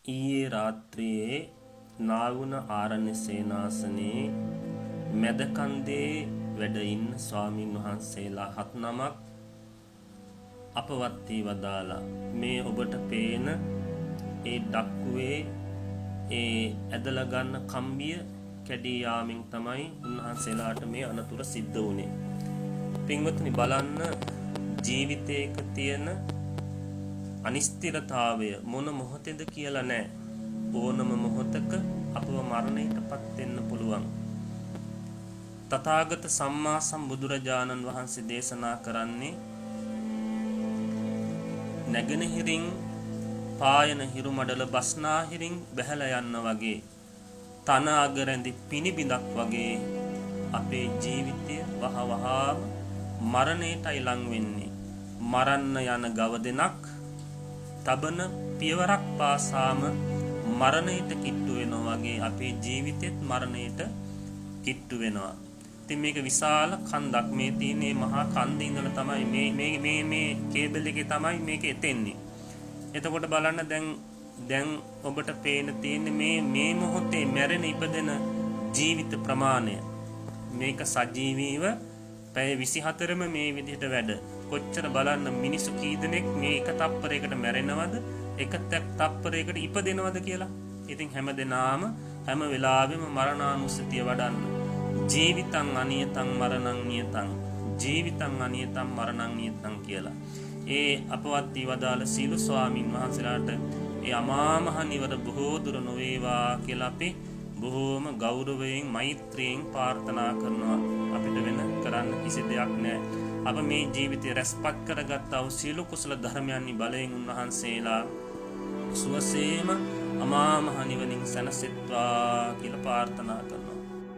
ඊයේ රාත්‍රියේ නාවුන ආරණ්‍ය සේනාසනේ මැදකන්දේ වැඩ ඉන්න ස්වාමින් වහන්සේලා 7 නමක් අපවත් වී වදාලා මේ ඔබට පේන ඒ ඩක්කුවේ ඒ ඇදලා ගන්න කම්බිය කැඩී යාමින් තමයි උන්වහන්සේලාට මේ අනතුර සිද්ධ වුනේ. පින්වත්නි බලන්න ජීවිතයක තියෙන අනිශ්චිතතාවය මොන මොහොතේද කියලා නැහැ. ඕනම මොහොතක අපව මරණයටපත් වෙන්න පුළුවන්. තථාගත සම්මා සම්බුදුරජාණන් වහන්සේ දේශනා කරන්නේ නැගෙනහිරින් පායන හිරු මඩල බස්නාහිරින් බැහැලා යන්න වගේ තන අගරැඳි පිනිබිඳක් වගේ අපේ ජීවිතය වහවහාම මරණයටයි ලං වෙන්නේ. මරන්න යන ගව දෙනක් තබන පියවරක් පාසාම මරණයට කිට්ටු වෙනවා වගේ අපේ ජීවිතෙත් මරණයට කිට්ටු වෙනවා. ඉතින් මේක විශාල කන්දක්. මේ තියෙන්නේ මහා කන්දේ ඉඳලා තමයි මේ කේබල් එකේ තමයි මේක එතෙන්නේ. එතකොට බලන්න දැන් ඔබට පේන තියෙන්නේ මේ මොහොතේ මැරෙන ඉපදෙන ජීවිත ප්‍රමාණය. මේක සජීවීව පැය 24ම මේ විදිහට වැඩ. කොච්චර බලන්න මිනිස්සු කී දෙනෙක් මේ එක තප්පරයකට මැරෙනවද? එක තප්පරයකට ඉපදෙනවද කියලා. ඉතින් හැමදෙනාම හැම වෙලාවෙම මරණානුස්සතිය වඩන්න. ජීවිතං අනියතං මරණං නියතං. ජීවිතං අනියතං මරණං නියතං කියලා. ඒ අපවත් වී වදාළ සීල ස්වාමින් වහන්සේලාට ඒ අමා මහ නිවර බොහෝ දුර නොවේවා කියලා අපි බොහෝම ගෞරවයෙන් මෛත්‍රියෙන් ප්‍රාර්ථනා කරනවා. අපිට වෙන කරන්න කිසි දෙයක් නැහැ. අප මේ ජීවිතය රැස්පත් කරගත්තා වූ සීල කුසල ධර්මයන්හි බලයෙන් උන්වහන්සේලා සුවසේම අමා මහ නිවනින් සැනසෙත්වා කියලා ප්‍රාර්ථනා කරනවා.